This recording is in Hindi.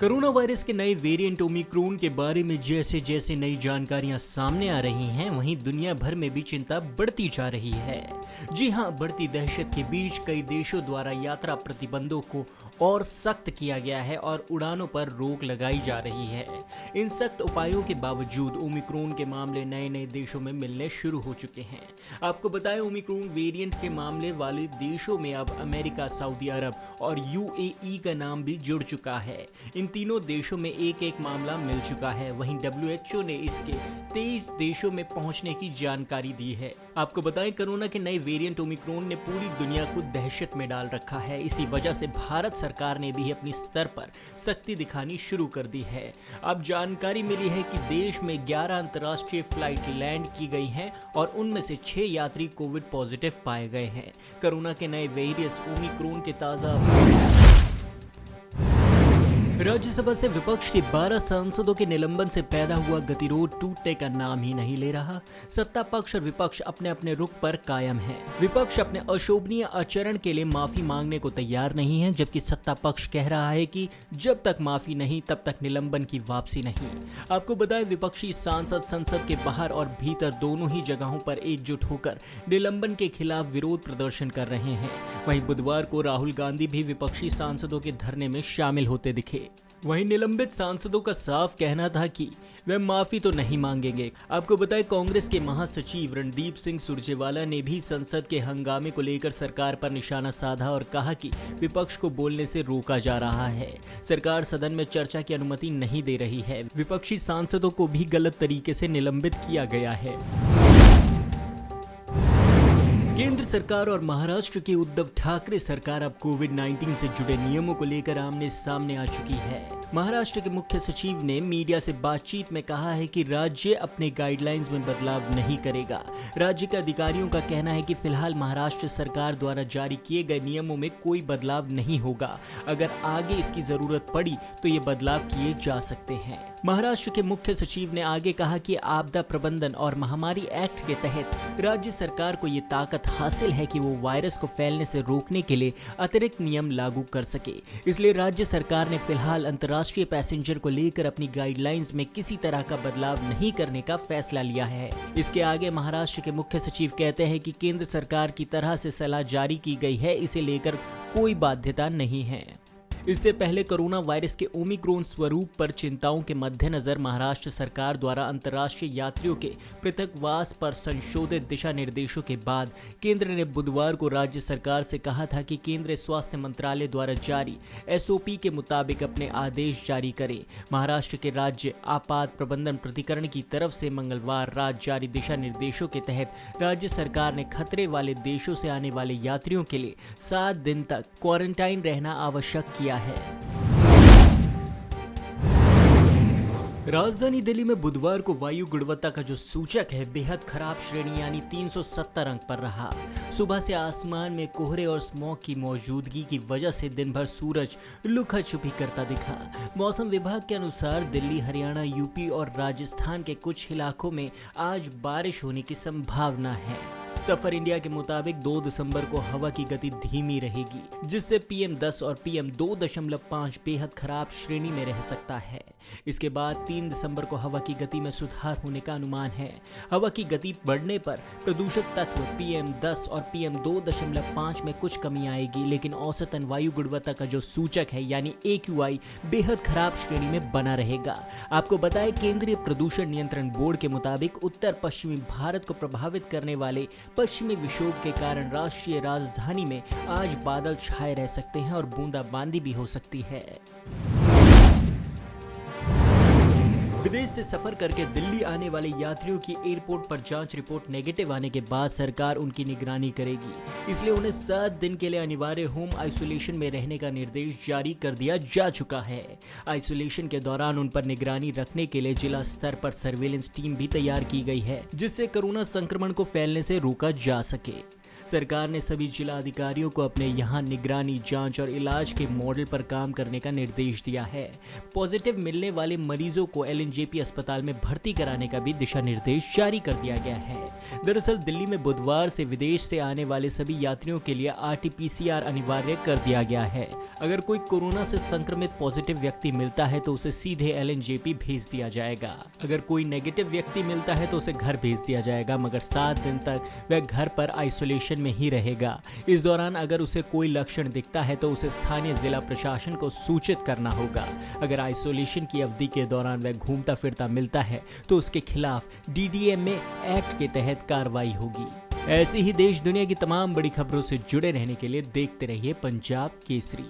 कोरोना वायरस के नए वेरिएंट ओमिक्रॉन के बारे में जैसे जैसे नई जानकारियां सामने आ रही हैं, वहीं दुनिया भर में भी चिंता बढ़ती जा रही है। जी हां, बढ़ती दहशत के बीच कई देशों द्वारा यात्रा प्रतिबंधों को और सख्त किया गया है और उड़ानों पर रोक लगाई जा रही है। इन सख्त उपायों के बावजूद ओमिक्रॉन के मामले नए नए देशों में मिलने शुरू हो चुके हैं। आपको बताएं, ओमिक्रॉन वेरिएंट के मामले वाले देशों में अब अमेरिका, सऊदी अरब और यूएई का नाम भी जुड़ चुका है। इन तीनों देशों में एक एक मामला मिल चुका है। वहीं WHO ने इसके 23 देशों में पहुंचने की जानकारी दी है। आपको बताएं, कोरोना के नए वेरिएंट ओमिक्रॉन ने पूरी दुनिया को दहशत में डाल रखा है। इसी वजह से भारत सरकार ने भी अपनी स्तर पर सख्ती दिखानी शुरू कर दी है। अब जानकारी मिली है कि देश में 11 अंतर्राष्ट्रीय फ्लाइट लैंड की गई हैं और उनमें से 6 यात्री कोविड पॉजिटिव पाए गए हैं। कोरोना के नए वेरिएंट ओमिक्रॉन के ताजा राज्यसभा से विपक्ष के 12 सांसदों के निलंबन से पैदा हुआ गतिरोध टूटने का नाम ही नहीं ले रहा। सत्ता पक्ष और विपक्ष अपने अपने रुख पर कायम है। विपक्ष अपने अशोभनीय आचरण के लिए माफी मांगने को तैयार नहीं है, जबकि सत्ता पक्ष कह रहा है कि जब तक माफी नहीं तब तक निलंबन की वापसी नहीं। आपको बताएं, विपक्षी सांसद संसद के बाहर और भीतर दोनों ही जगहों पर एकजुट होकर निलंबन के खिलाफ विरोध प्रदर्शन कर रहे हैं। वहीं बुधवार को राहुल गांधी भी विपक्षी सांसदों के धरने में शामिल होते दिखे। वहीं निलंबित सांसदों का साफ कहना था कि वे माफी तो नहीं मांगेंगे। आपको बताएं, कांग्रेस के महासचिव रणदीप सिंह सुरजेवाला ने भी संसद के हंगामे को लेकर सरकार पर निशाना साधा और कहा कि विपक्ष को बोलने से रोका जा रहा है। सरकार सदन में चर्चा की अनुमति नहीं दे रही है। विपक्षी सांसदों को भी गलत तरीके से निलंबित किया गया है। केंद्र सरकार और महाराष्ट्र की उद्धव ठाकरे सरकार अब कोविड-19 से जुड़े नियमों को लेकर आमने सामने आ चुकी है। महाराष्ट्र के मुख्य सचिव ने मीडिया से बातचीत में कहा है कि राज्य अपने गाइडलाइंस में बदलाव नहीं करेगा। राज्य के अधिकारियों का कहना है कि फिलहाल महाराष्ट्र सरकार द्वारा जारी किए गए नियमों में कोई बदलाव नहीं होगा। अगर आगे इसकी जरूरत पड़ी तो ये बदलाव किए जा सकते हैं। महाराष्ट्र के मुख्य सचिव ने आगे कहा कि आपदा प्रबंधन और महामारी एक्ट के तहत राज्य सरकार को ये ताकत हासिल है कि वो वायरस को फैलने से रोकने के लिए अतिरिक्त नियम लागू कर सके। इसलिए राज्य सरकार ने फिलहाल अंतर्राष्ट्रीय पैसेंजर को लेकर अपनी गाइडलाइंस में किसी तरह का बदलाव नहीं करने का फैसला लिया है। इसके आगे महाराष्ट्र के मुख्य सचिव कहते हैं कि केंद्र सरकार की तरह से सलाह जारी की गई है, इसे लेकर कोई बाध्यता नहीं है। इससे पहले कोरोना वायरस के ओमिक्रॉन स्वरूप पर चिंताओं के मद्देनजर महाराष्ट्र सरकार द्वारा अंतर्राष्ट्रीय यात्रियों के पृथकवास पर संशोधित दिशा निर्देशों के बाद केंद्र ने बुधवार को राज्य सरकार से कहा था कि केंद्रीय स्वास्थ्य मंत्रालय द्वारा जारी SOP के मुताबिक अपने आदेश जारी करे। महाराष्ट्र के राज्य आपात प्रबंधन प्राधिकरण की तरफ से मंगलवार रात जारी दिशा निर्देशों के तहत राज्य सरकार ने खतरे वाले देशों से आने वाले यात्रियों के लिए 7 दिन तक क्वारंटाइन रहना आवश्यक किया है। राजधानी दिल्ली में बुधवार को वायु गुणवत्ता का जो सूचक है बेहद खराब श्रेणी यानी 370 अंक पर रहा। सुबह से आसमान में कोहरे और स्मॉग की मौजूदगी की वजह से दिन भर सूरज लुका छुपी करता दिखा। मौसम विभाग के अनुसार दिल्ली, हरियाणा, यूपी और राजस्थान के कुछ इलाकों में आज बारिश होने की संभावना है। सफर इंडिया के मुताबिक 2 दिसंबर को हवा की गति धीमी रहेगी, जिससे PM10 और PM2.5 बेहद खराब श्रेणी में रह सकता है। इसके बाद 3 दिसंबर को हवा की गति में सुधार होने का अनुमान है। हवा की गति बढ़ने पर प्रदूषक तत्व PM10 और PM2.5 में कुछ कमी आएगी, लेकिन औसतन वायु गुणवत्ता का जो सूचक है यानी AQI बेहद खराब श्रेणी में बना रहेगा। आपको बताएं, केंद्रीय प्रदूषण नियंत्रण बोर्ड के मुताबिक उत्तर पश्चिमी भारत को प्रभावित करने वाले पश्चिमी विक्षोभ के कारण राष्ट्रीय राजधानी में आज बादल छाए रह सकते हैं और बूंदाबांदी भी हो सकती है। विदेश से सफर करके दिल्ली आने वाले यात्रियों की एयरपोर्ट पर जांच रिपोर्ट नेगेटिव आने के बाद सरकार उनकी निगरानी करेगी। इसलिए उन्हें 7 दिन के लिए अनिवार्य होम आइसोलेशन में रहने का निर्देश जारी कर दिया जा चुका है। आइसोलेशन के दौरान उन पर निगरानी रखने के लिए जिला स्तर पर सर्वेलेंस टीम भी तैयार की गई है, जिससे कोरोना संक्रमण को फैलने से रोका जा सके। सरकार ने सभी जिला अधिकारियों को अपने यहाँ निगरानी, जांच और इलाज के मॉडल पर काम करने का निर्देश दिया है। पॉजिटिव मिलने वाले मरीजों को एलएनजेपी अस्पताल में भर्ती कराने का भी दिशा निर्देश जारी कर दिया गया है। दरअसल दिल्ली में बुधवार से विदेश से आने वाले सभी यात्रियों के लिए RT-PCR अनिवार्य कर दिया गया है। अगर कोई कोरोना से संक्रमित पॉजिटिव व्यक्ति मिलता है तो उसे सीधे एलएनजेपी भेज दिया जाएगा। अगर कोई नेगेटिव व्यक्ति मिलता है तो उसे घर भेज दिया जाएगा, मगर 7 दिन तक वह घर पर आइसोलेशन में ही रहेगा। इस दौरान अगर उसे कोई लक्षण दिखता है तो उसे स्थानीय जिला प्रशासन को सूचित करना होगा। अगर आइसोलेशन की अवधि के दौरान वह घूमता फिरता मिलता है तो उसके खिलाफ DDMA एक्ट के तहत कार्रवाई होगी। ऐसी ही देश दुनिया की तमाम बड़ी खबरों से जुड़े रहने के लिए देखते रहिए पंजाब केसरी।